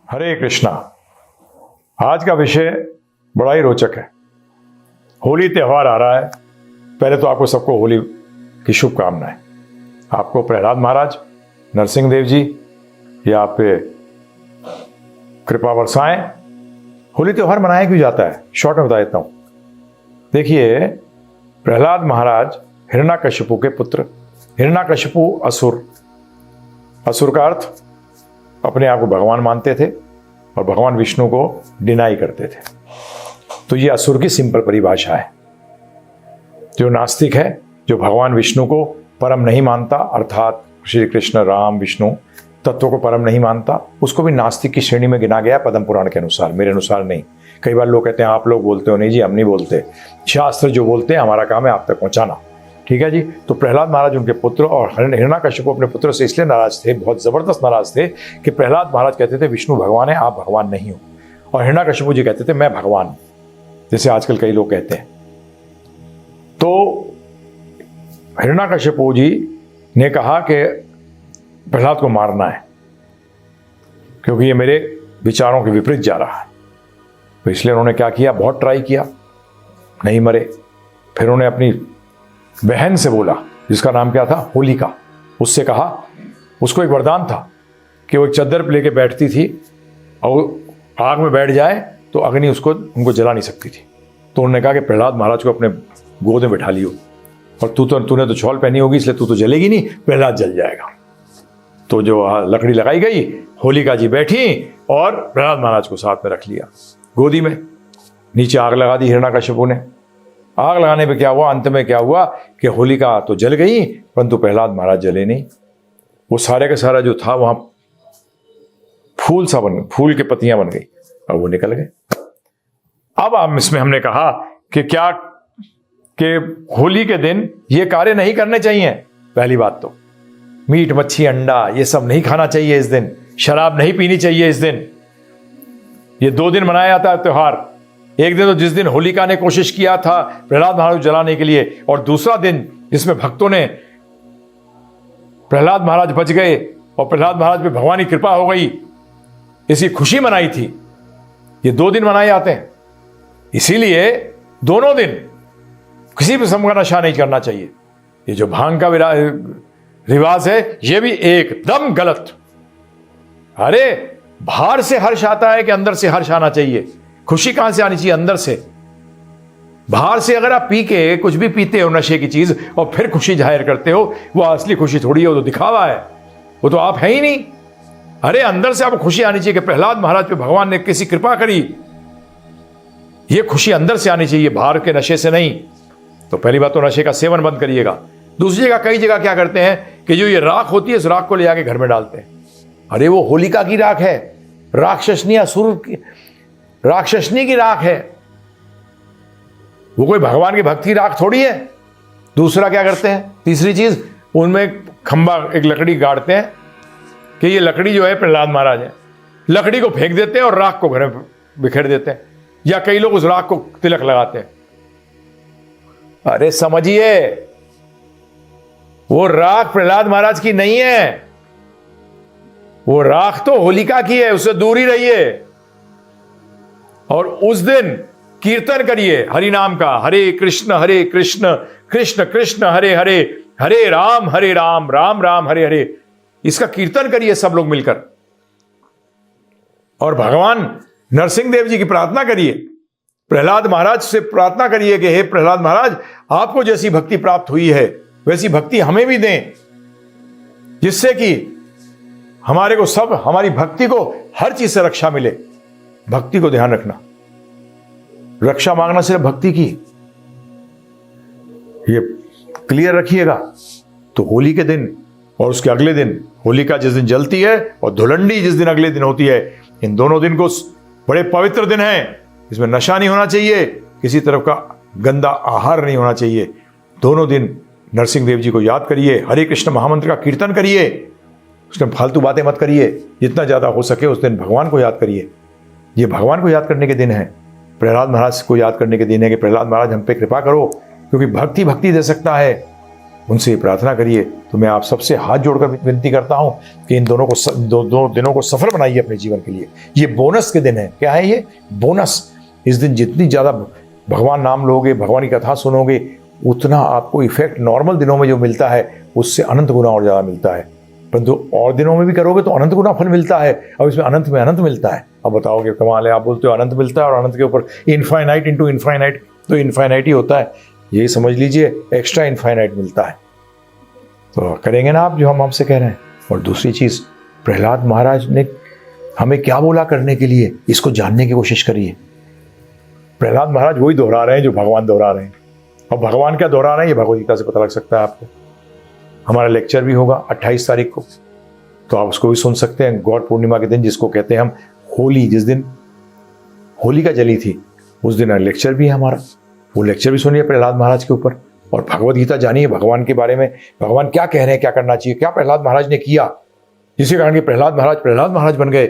हरे कृष्णा। आज का विषय बड़ा ही रोचक है। होली त्यौहार आ रहा है। पहले तो आपको सबको होली की शुभकामनाएं। आपको प्रहलाद महाराज, नरसिंह देव जी या आप पे कृपा बरसाएं। होली त्यौहार मनाया क्यों जाता है, शॉर्ट में बता देता हूं। देखिए, प्रहलाद महाराज हिरण्याकशिपु के पुत्र। हिरण्याकशिपु असुर का अर्थ अपने आप को भगवान मानते थे और भगवान विष्णु को डिनाई करते थे। तो ये असुर की सिंपल परिभाषा है। जो नास्तिक है, जो भगवान विष्णु को परम नहीं मानता, अर्थात श्री कृष्ण राम विष्णु तत्व को परम नहीं मानता, उसको भी नास्तिक की श्रेणी में गिना गया पद्म पुराण के अनुसार, मेरे अनुसार नहीं। कई बार लोग कहते हैं आप लोग बोलते हो, नहीं जी हम नहीं बोलते, शास्त्र जो बोलते हैं हमारा काम है आप तक पहुंचाना। ठीक है जी। तो प्रहलाद महाराज उनके पुत्र और हिरण्याकशिपु अपने पुत्र से इसलिए नाराज थे, बहुत जबरदस्त नाराज थे कि प्रहलाद महाराज कहते थे विष्णु भगवान है, आप भगवान नहीं हो, और हिरण्याकशिपु जी कहते थे मैं भगवान हूं, जैसे आजकल कई लोग कहते हैं। तो हिरण्याकशिपु जी ने कहा कि प्रहलाद को मारना है क्योंकि ये मेरे विचारों के विपरीत जा रहा है। तो इसलिए उन्होंने क्या किया, बहुत ट्राई किया, नहीं मरे। फिर उन्होंने अपनी बहन से बोला, जिसका नाम क्या था, होलिका, उससे कहा, उसको एक वरदान था कि वो एक चद्दर पे लेके बैठती थी और आग में बैठ जाए तो अग्नि उनको जला नहीं सकती थी। तो उन्होंने कहा कि प्रहलाद महाराज को अपने गोद में बैठा लियो और तूने तो छौल पहनी होगी इसलिए तू तो जलेगी नहीं, प्रहलाद जल जाएगा। तो जो लकड़ी लगाई गई, होलिका जी बैठी और प्रहलाद महाराज को साथ में रख लिया गोदी में। नीचे आग लगा दी हिरण्याकशिपु ने। आग लगाने पे क्या हुआ, अंत में क्या हुआ कि होलिका तो जल गई परंतु प्रहलाद महाराज जले नहीं। वो सारे का सारा जो था वहां फूल के पत्तियां बन गई और वो निकल गए। अब इसमें हमने कहा कि होली के दिन ये कार्य नहीं करने चाहिए। पहली बात तो मीट मच्छी अंडा ये सब नहीं खाना चाहिए इस दिन, शराब नहीं पीनी चाहिए इस दिन। ये 2 दिन मनाया जाता है त्योहार। एक दिन तो जिस दिन होलिका ने कोशिश किया था प्रहलाद महाराज को जलाने के लिए, और दूसरा दिन जिसमें भक्तों ने प्रहलाद महाराज बच गए और प्रहलाद महाराज पे भगवान की कृपा हो गई, इसकी खुशी मनाई थी। ये 2 दिन मनाए जाते हैं। इसीलिए दोनों दिन किसी भी किस्म का नशा नहीं करना चाहिए। ये जो भांग का रिवाज है ये भी एकदम गलत। अरे बाहर से हर्ष आता है कि अंदर से हर्ष आना चाहिए। खुशी कहां से आनी चाहिए, अंदर से। बाहर से अगर आप पी के कुछ भी पीते हो नशे की चीज और फिर खुशी जाहिर करते हो, वो असली खुशी थोड़ी है, वो तो दिखावा है, वो तो आप है ही नहीं। अरे अंदर से आपको खुशी आनी चाहिए कि प्रहलाद महाराज पे भगवान ने किसी कृपा करी, ये खुशी अंदर से आनी चाहिए, बाहर के नशे से नहीं। तो पहली बात तो नशे का सेवन बंद करिएगा। दूसरी जगह कई जगह क्या करते हैं कि जो ये राख होती है इस राख को ले जाके घर में डालते हैं। अरे वो होलिका की राख है, राक्षसनी की राख है, वो कोई भगवान की भक्ति राख थोड़ी है। दूसरा क्या करते हैं, तीसरी चीज, उनमें खंबा एक लकड़ी गाड़ते हैं कि ये लकड़ी जो है प्रहलाद महाराज है, लकड़ी को फेंक देते हैं और राख को घर में बिखेर देते हैं, या कई लोग उस राख को तिलक लगाते हैं। अरे समझिए, वो राख प्रहलाद महाराज की नहीं है, वो राख तो होलिका की है, उससे दूर ही रहिए। और उस दिन कीर्तन करिए हरि नाम का, हरे कृष्ण कृष्ण कृष्ण हरे हरे, हरे राम राम राम हरे हरे। इसका कीर्तन करिए सब लोग मिलकर, और भगवान नरसिंह देव जी की प्रार्थना करिए, प्रहलाद महाराज से प्रार्थना करिए कि हे प्रहलाद महाराज, आपको जैसी भक्ति प्राप्त हुई है वैसी भक्ति हमें भी दें, जिससे कि हमारे को सब, हमारी भक्ति को हर चीज से रक्षा मिले। भक्ति को ध्यान रखना, रक्षा मांगना सिर्फ भक्ति की, ये क्लियर रखिएगा। तो होली के दिन और उसके अगले दिन, होलिका जिस दिन जलती है और धुलंडी जिस दिन अगले दिन होती है, इन दोनों दिन को बड़े पवित्र दिन हैं। इसमें नशा नहीं होना चाहिए, किसी तरफ का गंदा आहार नहीं होना चाहिए। दोनों दिन नरसिंह देव जी को याद करिए, हरे कृष्ण महामंत्र का कीर्तन करिए, उसमें फालतू बातें मत करिए, जितना ज्यादा हो सके उस दिन भगवान को याद करिए। ये भगवान को याद करने के दिन है, प्रहलाद महाराज को याद करने के दिन है कि प्रहलाद महाराज हम पे कृपा करो, क्योंकि भक्ति दे सकता है, उनसे प्रार्थना करिए। तो मैं आप सबसे हाथ जोड़कर विनती करता हूं कि इन दोनों को दो दिनों को सफल बनाइए अपने जीवन के लिए। ये बोनस के दिन है। क्या है ये? बोनस। इस दिन जितनी ज़्यादा भगवान नाम लोगे, भगवान की कथा सुनोगे, उतना आपको इफेक्ट नॉर्मल दिनों में जो मिलता है उससे अनंत गुना और ज़्यादा मिलता है। परंतु और दिनों में भी करोगे तो अनंत गुना फल मिलता है। अब इसमें अनंत में अनंत मिलता है। अब बताओगे कमाल है, आप बोलते हो अनंत मिलता है और अनंत के ऊपर इनफाइनाइट इंटू इनफाइनाइट, तो इनफाइनाइट ही होता है। यही समझ लीजिए, एक्स्ट्रा इनफाइनाइट मिलता है। तो करेंगे ना आप जो हम आपसे कह रहे हैं। और दूसरी चीज़, प्रहलाद महाराज ने हमें क्या बोला करने के लिए, इसको जानने की कोशिश करिए। प्रहलाद महाराज वही दोहरा रहे हैं जो भगवान दोहरा रहे हैं। और भगवान क्या दोहरा रहे हैं ये भगवद गीता से पता लग सकता है आपको। हमारा लेक्चर भी होगा 28 तारीख को, तो आप उसको भी सुन सकते हैं। गौर पूर्णिमा के दिन, जिसको कहते हैं हम होली, जिस दिन होलिका जली थी, उस दिन लेक्चर भी है हमारा। वो लेक्चर भी सुनिए प्रहलाद महाराज के ऊपर, और भगवद गीता जानिए भगवान के बारे में। भगवान क्या कह रहे हैं, क्या करना चाहिए, क्या प्रहलाद महाराज ने किया जिसके कारण कि प्रहलाद महाराज बन गए।